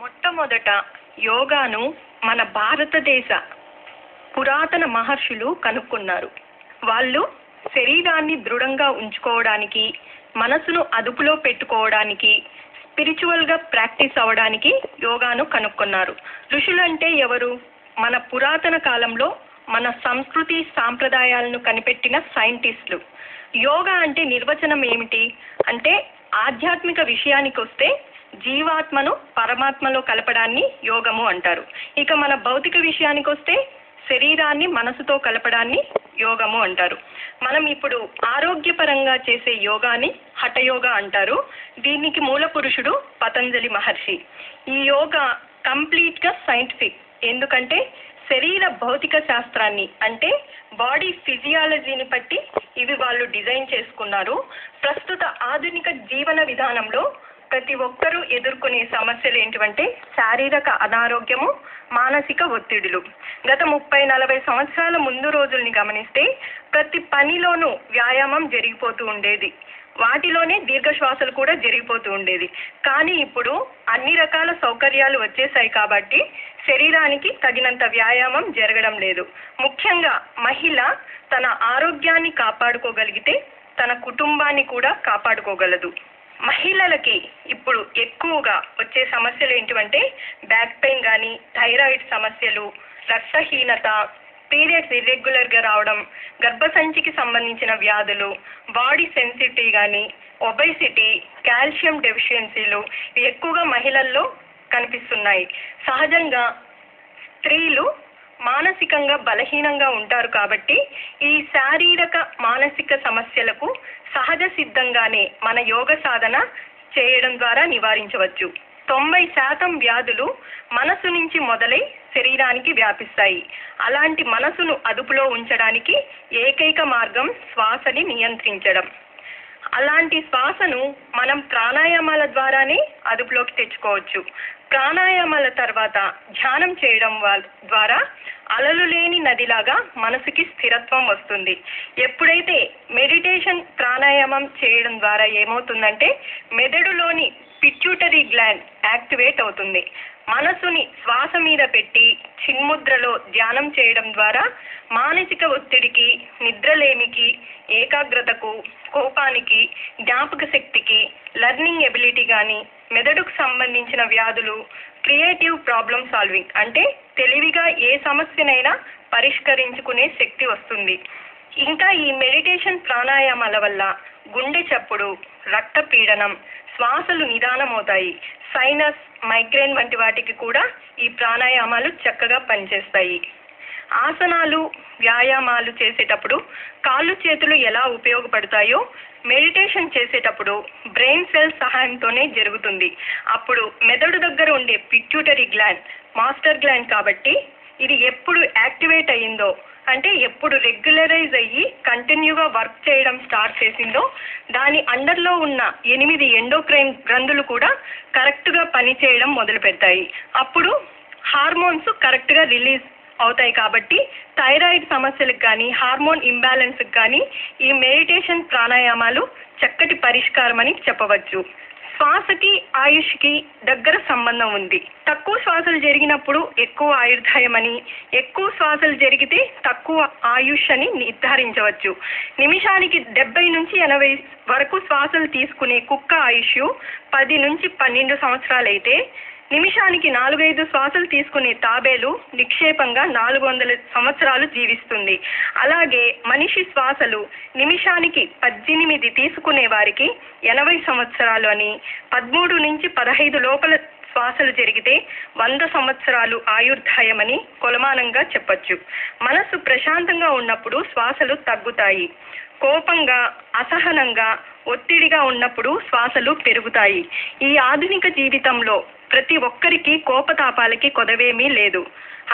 మొట్టమొదట యోగాను మన భారతదేశ పురాతన మహర్షులు కనుక్కున్నారు. వాళ్ళు శరీరాన్ని దృఢంగా ఉంచుకోవడానికి, మనసును అదుపులో పెట్టుకోవడానికి, స్పిరిచువల్గా ప్రాక్టీస్ అవ్వడానికి యోగాను కనుక్కున్నారు. ఋషులంటే ఎవరు? మన పురాతన కాలంలో మన సంస్కృతి సాంప్రదాయాలను కనిపెట్టిన సైంటిస్టులు. యోగా అంటే నిర్వచనం ఏమిటి అంటే, ఆధ్యాత్మిక విషయానికి వస్తే జీవాత్మను పరమాత్మలో కలపడాన్ని యోగము అంటారు. ఇక మన భౌతిక విషయానికి వస్తే శరీరాన్ని మనసుతో కలపడాన్ని యోగము అంటారు. మనం ఇప్పుడు ఆరోగ్యపరంగా చేసే యోగాని హఠయోగా అంటారు. దీనికి మూల పురుషుడు పతంజలి మహర్షి. ఈ యోగా కంప్లీట్ గా సైంటిఫిక్. ఎందుకంటే శరీర భౌతిక శాస్త్రాన్ని అంటే బాడీ ఫిజియాలజీని బట్టి ఇవి వాళ్ళు డిజైన్ చేసుకున్నారు. ప్రస్తుత ఆధునిక జీవన విధానంలో ప్రతి ఒక్కరూ ఎదుర్కొనే సమస్యలు ఏంటంటే శారీరక అనారోగ్యము, మానసిక ఒత్తిడులు. గత 30-40 సంవత్సరాల ముందు రోజుల్ని గమనిస్తే ప్రతి పనిలోనూ వ్యాయామం జరిగిపోతూ ఉండేది. వాటిలోనే దీర్ఘ శ్వాసలు కూడా జరిగిపోతూ ఉండేది. కానీ ఇప్పుడు అన్ని రకాల సౌకర్యాలు వచ్చేసాయి కాబట్టి శరీరానికి తగినంత వ్యాయామం జరగడం లేదు. ముఖ్యంగా మహిళ తన ఆరోగ్యాన్ని కాపాడుకోగలిగితే తన కుటుంబాన్ని కూడా కాపాడుకోగలదు. మహిళలకి ఇప్పుడు ఎక్కువగా వచ్చే సమస్యలు ఏంటంటే బ్యాక్ పెయిన్ కానీ, థైరాయిడ్ సమస్యలు, రక్తహీనత, పీరియడ్స్ ఇర్రెగ్యులర్గా రావడం, గర్భసంచికి సంబంధించిన వ్యాధులు, బాడీ సెన్సిటివ్ కానీ, ఒబెసిటీ, కాల్షియం డెఫిషియన్సీలు ఇవి ఎక్కువగా మహిళల్లో కనిపిస్తున్నాయి. సహజంగా స్త్రీలు మానసికంగా బలహీనంగా ఉంటారు కాబట్టి ఈ శారీరక మానసిక సమస్యలకు సహజ సిద్ధంగానే మన యోగ సాధన చేయడం ద్వారా నివారించవచ్చు. 90% వ్యాధులు మనసు నుంచి మొదలై శరీరానికి వ్యాపిస్తాయి. అలాంటి మనసును అదుపులో ఉంచడానికి ఏకైక మార్గం శ్వాసని నియంత్రించడం. అలాంటి శ్వాసను మనం ప్రాణాయామాల ద్వారానే అదుపులోకి తెచ్చుకోవచ్చు. ప్రాణాయామాల తర్వాత ధ్యానం చేయడం ద్వారా అలలు లేని నదిలాగా మనసుకి స్థిరత్వం వస్తుంది. ఎప్పుడైతే మెడిటేషన్ ప్రాణాయామం చేయడం ద్వారా ఏమవుతుందంటే మెదడులోని పిట్యూటరీ గ్లాండ్ యాక్టివేట్ అవుతుంది. మనసుని శ్వాస మీద పెట్టి చిన్ముద్రలో ధ్యానం చేయడం ద్వారా మానసిక ఒత్తిడికి, నిద్రలేమికి, ఏకాగ్రతకు, కోపానికి, జ్ఞాపక శక్తికి, లెర్నింగ్ ఎబిలిటీ కానీ, మెదడుకు సంబంధించిన వ్యాధులు, క్రియేటివ్ ప్రాబ్లమ్ సాల్వింగ్ అంటే తెలివిగా ఏ సమస్యనైనా పరిష్కరించుకునే శక్తి వస్తుంది. ఇంకా ఈ మెడిటేషన్ ప్రాణాయామాల వల్ల గుండె చప్పుడు, రక్తపీడనం, శ్వాసలు నిదానమవుతాయి. సైనస్, మైగ్రేన్ వంటి వాటికి కూడా ఈ ప్రాణాయామాలు చక్కగా పనిచేస్తాయి. ఆసనాలు, వ్యాయామాలు చేసేటప్పుడు కాళ్ళు చేతులు ఎలా ఉపయోగపడతాయో మెడిటేషన్ చేసేటప్పుడు బ్రెయిన్ సెల్స్ సహాయంతోనే జరుగుతుంది. అప్పుడు మెదడు దగ్గర ఉండే పిట్యూటరీ గ్లాండ్ మాస్టర్ గ్లాండ్ కాబట్టి ఇది ఎప్పుడు యాక్టివేట్ అయ్యిందో అంటే ఎప్పుడు రెగ్యులరైజ్ అయ్యి కంటిన్యూగా వర్క్ చేయడం స్టార్ట్ చేసిందో దాని అండర్లో ఉన్న 8 ఎండోక్రైన్ గ్రంథులు కూడా కరెక్ట్గా పనిచేయడం మొదలు పెడతాయి. అప్పుడు హార్మోన్స్ కరెక్ట్గా రిలీజ్ అవుతాయి కాబట్టి థైరాయిడ్ సమస్యలకు కానీ, హార్మోన్ ఇంబ్యాలెన్స్కి కానీ ఈ మెడిటేషన్ ప్రాణాయామాలు చక్కటి పరిష్కారం అని చెప్పవచ్చు. శ్వాసకి ఆయుష్కి దగ్గర సంబంధం ఉంది. తక్కువ శ్వాసలు జరిగినప్పుడు ఎక్కువ ఆయుర్దాయమని, ఎక్కువ శ్వాసలు జరిగితే తక్కువ ఆయుష్ అని నిర్ధారించవచ్చు. నిమిషానికి 70 నుంచి 80 వరకు శ్వాసలు తీసుకునే కుక్క ఆయుష్ 10 నుంచి 12 సంవత్సరాలైతే నిమిషానికి 4-5 శ్వాసలు తీసుకునే తాబేలు నిక్షేపంగా 400 సంవత్సరాలు జీవిస్తుంది. అలాగే మనిషి శ్వాసలు నిమిషానికి 18 తీసుకునే వారికి 80 సంవత్సరాలు అని, 13 నుంచి 15 లోపల శ్వాసలు జరిగితే 100 సంవత్సరాలు ఆయుర్దాయమని కొలమానంగా చెప్పచ్చు. మనసు ప్రశాంతంగా ఉన్నప్పుడు శ్వాసలు తగ్గుతాయి. కోపంగా, అసహనంగా, ఒత్తిడిగా ఉన్నప్పుడు శ్వాసలు పెరుగుతాయి. ఈ ఆధునిక జీవితంలో ప్రతి ఒక్కరికి కోపతాపాలకి కొదవేమీ లేదు.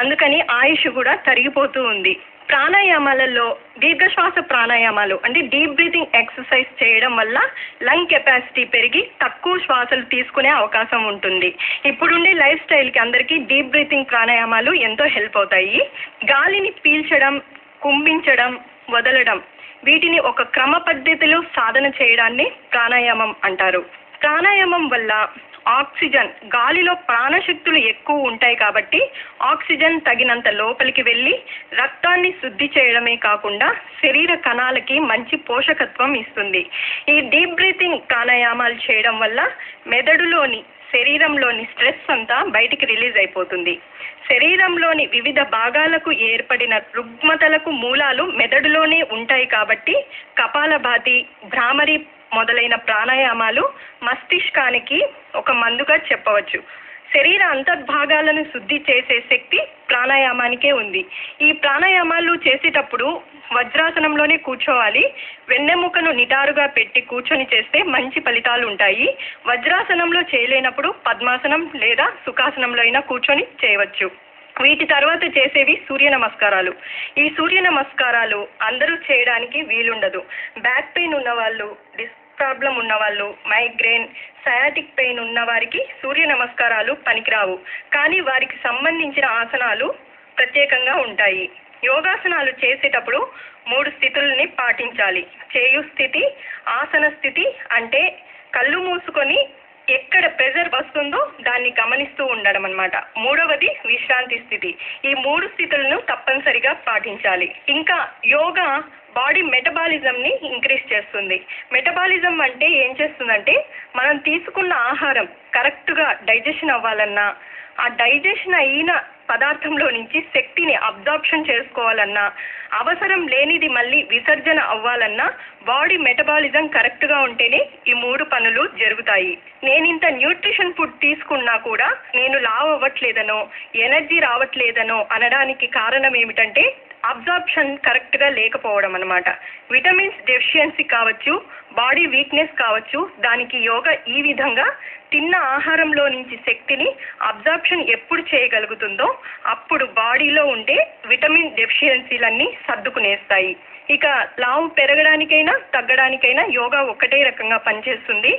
అందుకని ఆయుష్ కూడా తరిగిపోతూ ఉంది. ప్రాణాయామాలలో దీర్ఘశ్వాస ప్రాణాయామాలు అంటే డీప్ బ్రీతింగ్ ఎక్సర్సైజ్ చేయడం వల్ల లంగ్ కెపాసిటీ పెరిగి తక్కువ శ్వాసలు తీసుకునే అవకాశం ఉంటుంది. ఇప్పుడుండే లైఫ్ స్టైల్కి అందరికీ డీప్ బ్రీతింగ్ ప్రాణాయామాలు ఎంతో హెల్ప్ అవుతాయి. గాలిని పీల్చడం, కుంభించడం, వదలడం వీటిని ఒక క్రమ పద్ధతిలో సాధన చేయడాన్ని ప్రాణాయామం అంటారు. ప్రాణాయామం వల్ల ఆక్సిజన్, గాలిలో ప్రాణశక్తులు ఎక్కువ ఉంటాయి కాబట్టి ఆక్సిజన్ తగినంత లోపలికి వెళ్ళి రక్తాన్ని శుద్ధి చేయడమే కాకుండా శరీర కణాలకి మంచి పోషకత్వం ఇస్తుంది. ఈ డీప్ బ్రీతింగ్ ప్రాణాయామాలు చేయడం వల్ల మెదడులోని, శరీరంలోని స్ట్రెస్ అంతా బయటికి రిలీజ్ అయిపోతుంది. శరీరంలోని వివిధ భాగాలకు ఏర్పడిన రుగ్మతలకు మూలాలు మెదడులోనే ఉంటాయి కాబట్టి కపాలభాతి, భ్రామరి మొదలైన ప్రాణాయామాలు మస్తిష్కానికి ఒక మందుగా చెప్పవచ్చు. శరీర అంతర్భాగాలను శుద్ధి చేసే శక్తి ప్రాణాయామానికే ఉంది. ఈ ప్రాణాయామాలు చేసేటప్పుడు వజ్రాసనంలోనే కూర్చోవాలి. వెన్నెముకను నిటారుగా పెట్టి కూర్చొని చేస్తే మంచి ఫలితాలు ఉంటాయి. వజ్రాసనంలో చేయలేనప్పుడు పద్మాసనం లేదా సుఖాసనంలో అయినా కూర్చొని చేయవచ్చు. వీటి తర్వాత చేసేవి సూర్య నమస్కారాలు. ఈ సూర్య నమస్కారాలు అందరూ చేయడానికి వీలుండదు. బ్యాక్ పెయిన్ ఉన్నవాళ్ళు, డిస్క్ ప్రాబ్లం ఉన్నవాళ్ళు, మైగ్రేన్, సయాటిక్ పెయిన్ ఉన్న వారికి సూర్య నమస్కారాలు పనికిరావు. కానీ వారికి సంబంధించిన ఆసనాలు ప్రత్యేకంగా ఉంటాయి. యోగాసనాలు చేసేటప్పుడు 3 స్థితుల్ని పాటించాలి. చేయు స్థితి, ఆసన స్థితి అంటే కళ్ళు మూసుకొని ఎక్కడ ప్రెజర్ వస్తుందో దాన్ని గమనిస్తూ ఉండడం అన్నమాట. 3వది విశ్రాంతి స్థితి. ఈ 3 స్థితులను తప్పనిసరిగా పాటించాలి. ఇంకా యోగా బాడీ మెటబాలిజంని ఇంక్రీజ్ చేస్తుంది. మెటబాలిజం అంటే ఏం చేస్తుందంటే మనం తీసుకున్న ఆహారం కరెక్ట్గా డైజెషన్ అవ్వాలన్నా, ఆ డైజెషన్ అయిన పదార్థంలో నుంచి శక్తిని అబ్జార్ప్షన్ చేసుకోవాలన్నా, అవసరం లేనిది మళ్ళీ విసర్జన అవ్వాలన్నా బాడీ మెటబాలిజం కరెక్ట్గా ఉంటేనే ఈ 3 పనులు జరుగుతాయి. నేను ఇంత న్యూట్రిషన్ ఫుడ్ తీసుకున్నా కూడా నేను లావ్ అవ్వట్లేదనో, ఎనర్జీ రావట్లేదనో అనడానికి కారణం ఏమిటంటే అబ్జార్ప్షన్ కరెక్ట్గా లేకపోవడం అన్నమాట. విటమిన్స్ డెఫిషియన్సీ కావచ్చు, బాడీ వీక్నెస్ కావచ్చు, దానికి యోగా ఈ విధంగా తిన్న ఆహారంలో నుంచి శక్తిని అబ్జార్ప్షన్ ఎప్పుడు చేయగలుగుతుందో అప్పుడు బాడీలో ఉండే విటమిన్ డెఫిషియన్సీలన్నీ సర్దుకునేస్తాయి. ఇక లావు పెరగడానికైనా తగ్గడానికైనా యోగా ఒకటే రకంగా పనిచేస్తుంది.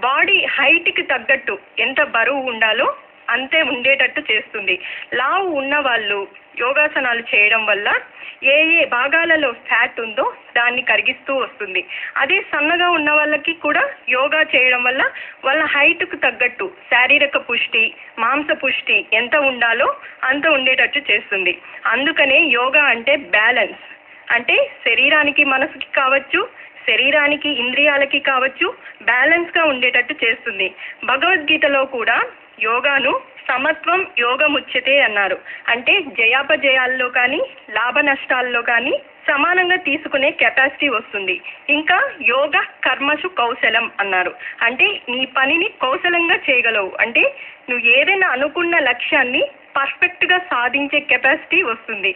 బాడీ హైట్కి తగ్గట్టు ఎంత బరువు ఉండాలో అంతే ఉండేటట్టు చేస్తుంది. లావు ఉన్న వాళ్ళు యోగాసనాలు చేయడం వల్ల ఏ భాగాలలో ఫ్యాట్ ఉందో దాన్ని కరిగిస్తూ వస్తుంది. అదే సన్నగా ఉన్న వాళ్ళకి కూడా యోగా చేయడం వల్ల వాళ్ళ హైట్కు తగ్గట్టు శారీరక పుష్టి, మాంస పుష్టి ఎంత ఉండాలో అంత ఉండేటట్టు చేస్తుంది. అందుకనే యోగా అంటే బ్యాలెన్స్. అంటే శరీరానికి, మనసుకి కావచ్చు, శరీరానికి ఇంద్రియాలకి కావచ్చు బ్యాలెన్స్గా ఉండేటట్టు చేస్తుంది. భగవద్గీతలో కూడా యోగాను సమత్వం యోగముచ్యతే అన్నారు. అంటే జయాపజయాల్లో కానీ లాభ నష్టాల్లో కానీ సమానంగా తీసుకునే కెపాసిటీ వస్తుంది. ఇంకా యోగ కర్మసు కౌశలం అన్నారు. అంటే నీ పనిని కౌశలంగా చేయగలవు. అంటే నువ్వు ఏదైనా అనుకున్న లక్ష్యాన్ని పర్ఫెక్ట్గా సాధించే కెపాసిటీ వస్తుంది.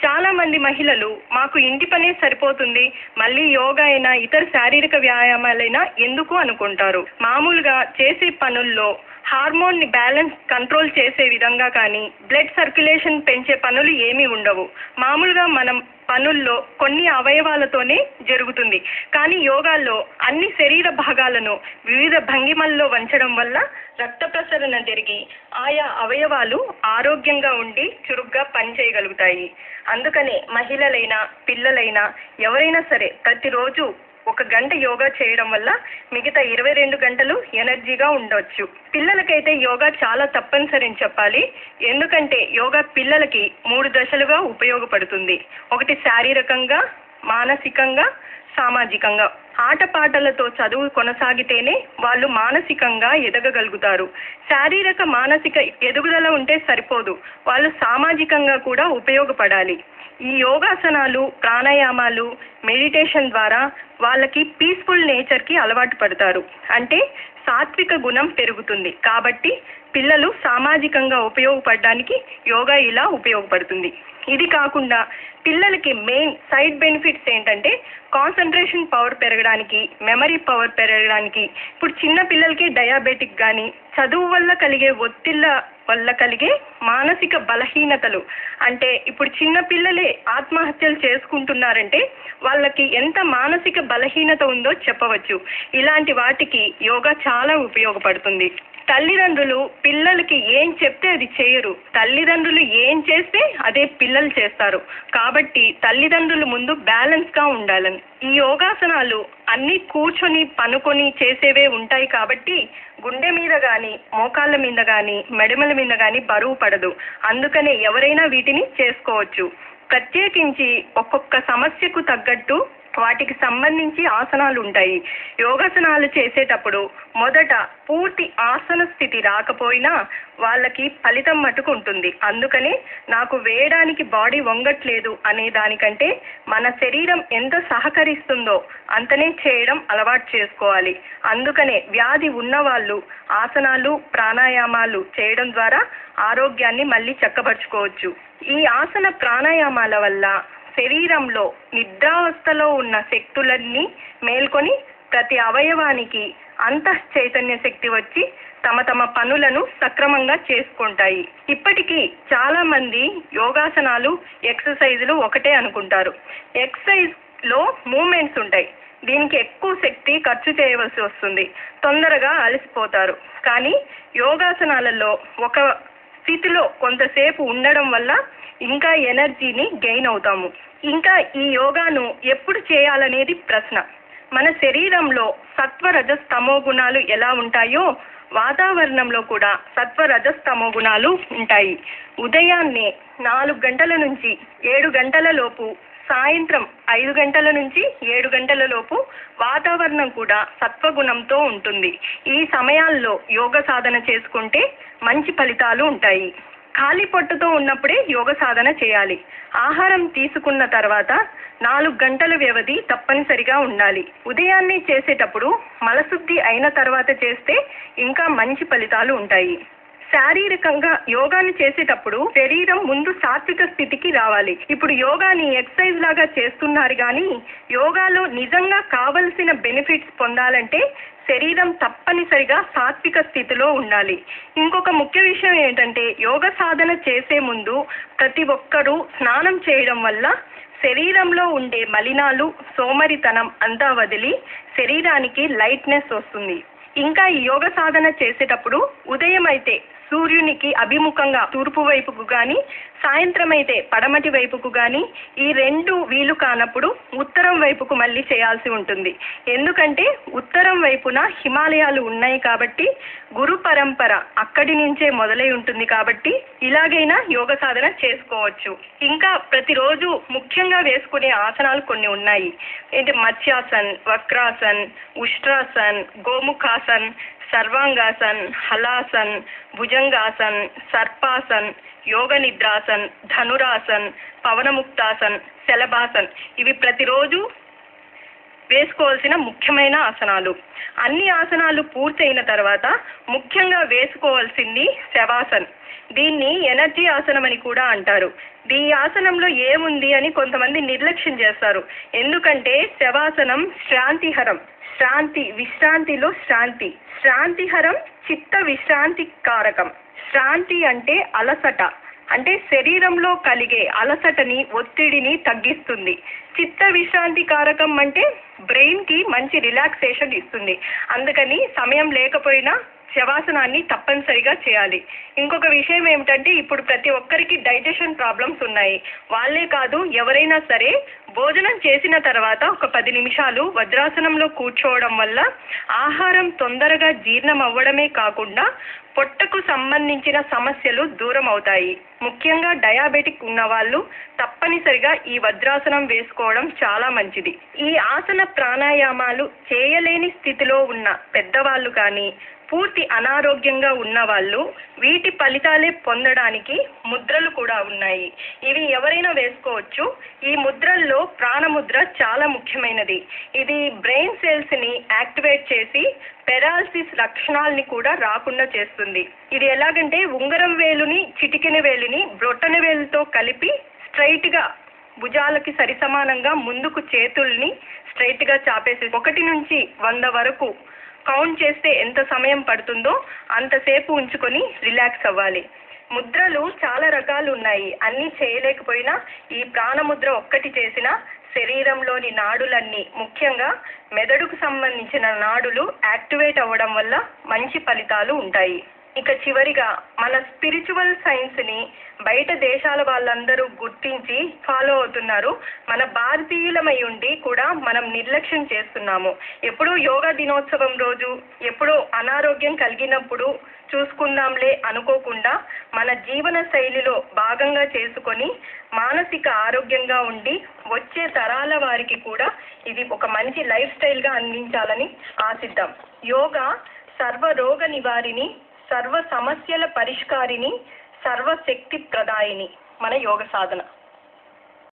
చాలా మంది మహిళలు మాకు ఇంటి పనే సరిపోతుంది, మళ్ళీ యోగా అయినా ఇతర శారీరక వ్యాయామాలైనా ఎందుకు అనుకుంటారు. మామూలుగా చేసే పనుల్లో హార్మోన్ని బ్యాలెన్స్ కంట్రోల్ చేసే విధంగా కానీ బ్లడ్ సర్క్యులేషన్ పెంచే పనులు ఏమీ ఉండవు. మామూలుగా మనం పనుల్లో కొన్ని అవయవాలతోనే జరుగుతుంది. కానీ యోగాల్లో అన్ని శరీర భాగాలను వివిధ భంగిమల్లో వంచడం వల్ల రక్త ప్రసరణ జరిగి ఆయా అవయవాలు ఆరోగ్యంగా ఉండి చురుగ్గా పనిచేయగలుగుతాయి. అందుకనే మహిళలైనా పిల్లలైనా ఎవరైనా సరే ప్రతిరోజు 1 గంట యోగా చేయడం వల్ల మిగతా 22 గంటలు ఎనర్జీగా ఉండవచ్చు. పిల్లలకైతే యోగా చాలా తప్పనిసరి అని చెప్పాలి. ఎందుకంటే యోగా పిల్లలకి 3 దశలుగా ఉపయోగపడుతుంది. ఒకటి శారీరకంగా, మానసికంగా, సామాజికంగా. ఆటపాటలతో చదువు కొనసాగితేనే వాళ్ళు మానసికంగా ఎదగగలుగుతారు. శారీరక మానసిక ఎదుగుదల ఉంటే సరిపోదు, వాళ్ళు సామాజికంగా కూడా ఉపయోగపడాలి. ఈ యోగాసనాలు, ప్రాణాయామాలు, మెడిటేషన్ ద్వారా వాళ్ళకి పీస్ఫుల్ నేచర్కి అలవాటు పడతారు. అంటే సాత్విక గుణం పెరుగుతుంది. కాబట్టి పిల్లలు సామాజికంగా ఉపయోగపడడానికి యోగా ఇలా ఉపయోగపడుతుంది. ఇది కాకుండా పిల్లలకి మెయిన్ సైడ్ బెనిఫిట్స్ ఏంటంటే కాన్సన్ట్రేషన్ పవర్ పెరగడానికి, మెమరీ పవర్ పెరగడానికి. ఇప్పుడు చిన్న పిల్లలకి డయాబెటిక్ కానీ, చదువు వల్ల కలిగే ఒత్తిళ్ళ వల్ల కలిగే మానసిక బలహీనతలు, అంటే ఇప్పుడు చిన్న పిల్లలే ఆత్మహత్యలు చేసుకుంటున్నారంటే వాళ్ళకి ఎంత మానసిక బలహీనత ఉందో చెప్పవచ్చు. ఇలాంటి వాటికి యోగా చాలా ఉపయోగపడుతుంది. తల్లిదండ్రులు పిల్లలకి ఏం చెప్తే అది చేయరు, తల్లిదండ్రులు ఏం చేస్తే అదే పిల్లలు చేస్తారు. కాబట్టి తల్లిదండ్రులు ముందు బ్యాలెన్స్ గా ఉండాలని. ఈ యోగాసనాలు అన్ని కూర్చొని పనుకొని చేసేవే ఉంటాయి కాబట్టి గుండె మీద గాని, మోకాళ్ళ మీద గాని, మెడమల మీద గాని బరువు పడదు. అందుకనే ఎవరైనా వీటిని చేసుకోవచ్చు. ప్రత్యేకించి ఒక్కొక్క సమస్యకు తగ్గట్టు వాటికి సంబంధించి ఆసనాలు ఉంటాయి. యోగాసనాలు చేసేటప్పుడు మొదట పూర్తి ఆసన స్థితి రాకపోయినా వాళ్ళకి ఫలితం మటుకు ఉంటుంది. అందుకనే నాకు వేయడానికి బాడీ వంగట్లేదు అనే దానికంటే మన శరీరం ఎంత సహకరిస్తుందో అంతనే చేయడం అలవాటు చేసుకోవాలి. అందుకనే వ్యాధి ఉన్నవాళ్ళు ఆసనాలు, ప్రాణాయామాలు చేయడం ద్వారా ఆరోగ్యాన్ని మళ్ళీ చక్కబరుచుకోవచ్చు. ఈ ఆసన ప్రాణాయామాల వల్ల శరీరంలో నిద్రావస్థలో ఉన్న శక్తులన్నీ మేల్కొని ప్రతి అవయవానికి అంతః చైతన్య శక్తి వచ్చి తమ తమ పనులను సక్రమంగా చేసుకుంటాయి. ఇప్పటికీ చాలా మంది యోగాసనాలు, ఎక్సర్సైజులు ఒకటే అనుకుంటారు. ఎక్సర్సైజ్ లో మూమెంట్స్ ఉంటాయి, దీనికి ఎక్కువ శక్తి ఖర్చు చేయవలసి వస్తుంది, తొందరగా అలసిపోతారు. కానీ యోగాసనాలలో ఒక స్థితిలో కొంతసేపు ఉండడం వల్ల ఇంకా ఎనర్జీని గెయిన్ అవుతాము. ఇంకా ఈ యోగాను ఎప్పుడు చేయాలనేది ప్రశ్న. మన శరీరంలో సత్వ రజస్తమో గుణాలు ఎలా ఉంటాయో వాతావరణంలో కూడా సత్వ రజస్తమో గుణాలు ఉంటాయి. ఉదయాన్నే 4 గంటల నుంచి 7 గంటల లోపు, సాయంత్రం 5 గంటల నుంచి 7 గంటల లోపు వాతావరణం కూడా సత్వగుణంతో ఉంటుంది. ఈ సమయాల్లో యోగ సాధన చేసుకుంటే మంచి ఫలితాలు ఉంటాయి. ఖాళీ పొట్టతో ఉన్నప్పుడే యోగ సాధన చేయాలి. ఆహారం తీసుకున్న తర్వాత 4 గంటల వ్యవధి తప్పనిసరిగా ఉండాలి. ఉదయాన్నే చేసేటప్పుడు మలశుద్ధి అయిన తర్వాత చేస్తే ఇంకా మంచి ఫలితాలు ఉంటాయి. శారీరకంగా యోగాని చేసేటప్పుడు శరీరం ముందు సాత్విక స్థితికి రావాలి. ఇప్పుడు యోగాని ఎక్సర్సైజ్ లాగా చేస్తున్నారు కానీ యోగాలో నిజంగా కావలసిన బెనిఫిట్స్ పొందాలంటే శరీరం తప్పనిసరిగా సాత్విక స్థితిలో ఉండాలి. ఇంకొక ముఖ్య విషయం ఏంటంటే యోగ సాధన చేసే ముందు ప్రతి ఒక్కరూ స్నానం చేయడం వల్ల శరీరంలో ఉండే మలినాలు, సోమరితనం అంతా వదిలి శరీరానికి లైట్నెస్ వస్తుంది. ఇంకా ఈ యోగ సాధన చేసేటప్పుడు ఉదయం అయితే సూర్యునికి అభిముఖంగా తూర్పు వైపుకు గాని, సాయంత్రం అయితే పడమటి వైపుకు గాని, ఈ 2 వీలు కానప్పుడు ఉత్తరం వైపుకు మళ్ళీ చేయాల్సి ఉంటుంది. ఎందుకంటే ఉత్తరం వైపున హిమాలయాలు ఉన్నాయి కాబట్టి గురు పరంపర అక్కడి నుంచే మొదలై ఉంటుంది కాబట్టి ఇలాగైనా యోగ సాధన చేసుకోవచ్చు. ఇంకా ప్రతిరోజు ముఖ్యంగా వేసుకునే ఆసనాలు కొన్ని ఉన్నాయి. ఏంటి మత్స్యాసన్, వక్రాసన్, ఉష్ట్రాసన్, గోముఖాసన్, సర్వాంగాసన్, హలాసన్, భుజంగాసన్, సర్పాసన్, యోగ నిద్రాసన్, ధనురాసన్, పవనముక్తాసన్, శలభాసన్. ఇవి ప్రతిరోజు వేసుకోవాల్సిన ముఖ్యమైన ఆసనాలు. అన్ని ఆసనాలు పూర్తయిన తర్వాత ముఖ్యంగా వేసుకోవాల్సింది శవాసన్. దీన్ని ఎనర్జీ ఆసనం అని కూడా అంటారు. ఈ ఆసనంలో ఏముంది అని కొంతమంది నిర్లక్ష్యం చేస్తారు. ఎందుకంటే శవాసనం శాంతిహరం, విశ్రాంతిలో శాంతి, శాంతిహరం చిత్త విశ్రాంతి కారకం. శాంతి అంటే అలసట, అంటే శరీరంలో కలిగే అలసటని, ఒత్తిడిని తగ్గిస్తుంది. చిత్త విశ్రాంతి కారకం అంటే బ్రెయిన్ కి మంచి రిలాక్సేషన్ ఇస్తుంది. అందుకని సమయం లేకపోయినా శవాసనాన్ని తప్పనిసరిగా చేయాలి. ఇంకొక విషయం ఏమిటంటే ఇప్పుడు ప్రతి ఒక్కరికి డైజెషన్ ప్రాబ్లమ్స్ ఉన్నాయి. వాళ్ళే కాదు ఎవరైనా సరే భోజనం చేసిన తర్వాత ఒక 10 నిమిషాలు వజ్రాసనంలో కూర్చోవడం వల్ల ఆహారం తొందరగా జీర్ణం అవ్వడమే కాకుండా పొట్టకు సంబంధించిన సమస్యలు దూరం అవుతాయి. ముఖ్యంగా డయాబెటిక్ ఉన్న వాళ్ళు తప్పనిసరిగా ఈ వజ్రాసనం వేసుకోవడం చాలా మంచిది. ఈ ఆసన ప్రాణాయామాలు చేయలేని స్థితిలో ఉన్న పెద్దవాళ్ళు కానీ, పూర్తి అనారోగ్యంగా ఉన్న వాళ్ళు వీటి ఫలితాలే పొందడానికి ముద్రలు కూడా ఉన్నాయి. ఇవి ఎవరైనా వేసుకోవచ్చు. ఈ ముద్రల్లో ప్రాణముద్ర చాలా ముఖ్యమైనది. ఇది బ్రెయిన్ సెల్స్ ని యాక్టివేట్ చేసి పెరాలసిస్ లక్షణాలని కూడా రాకుండా చేస్తుంది. ఇది ఎలాగంటే ఉంగరం వేలుని, చిటికెన వేలుని బ్రొట్టన వేలుతో కలిపి స్ట్రైట్ గా భుజాలకి సరిసమానంగా ముందుకు చేతుల్ని స్ట్రైట్ గా చాపేసి 1 నుంచి 100 వరకు కౌంట్ చేస్తే ఎంత సమయం పడుతుందో అంతసేపు ఉంచుకొని రిలాక్స్ అవ్వాలి. ముద్రలు చాలా రకాలు ఉన్నాయి. అన్ని చేయలేకపోయినా ఈ ప్రాణముద్ర ఒక్కటి చేసినా శరీరంలోని నాడులన్నీ, ముఖ్యంగా మెదడుకు సంబంధించిన నాడులు యాక్టివేట్ అవ్వడం వల్ల మంచి ఫలితాలు ఉంటాయి. ఇక చివరిగా మన స్పిరిచువల్ సైన్స్ని బయట దేశాల వాళ్ళందరూ గుర్తించి ఫాలో అవుతున్నారు. మన భారతీయులమై ఉండి కూడా మనం నిర్లక్ష్యం చేస్తున్నాము. ఎప్పుడూ యోగా దినోత్సవం రోజు, ఎప్పుడూ అనారోగ్యం కలిగినప్పుడు చూసుకుందాంలే అనుకోకుండా మన జీవన శైలిలో భాగంగా చేసుకొని మానసిక ఆరోగ్యంగా ఉండి వచ్చే తరాల వారికి కూడా ఇది ఒక మంచి లైఫ్ స్టైల్గా అందించాలని ఆశిద్దాం. యోగా సర్వ రోగ నివారిణి, సర్వ సమస్యల పరిష్కారిణి, సర్వశక్తి ప్రదాయిని మన యోగ సాధన.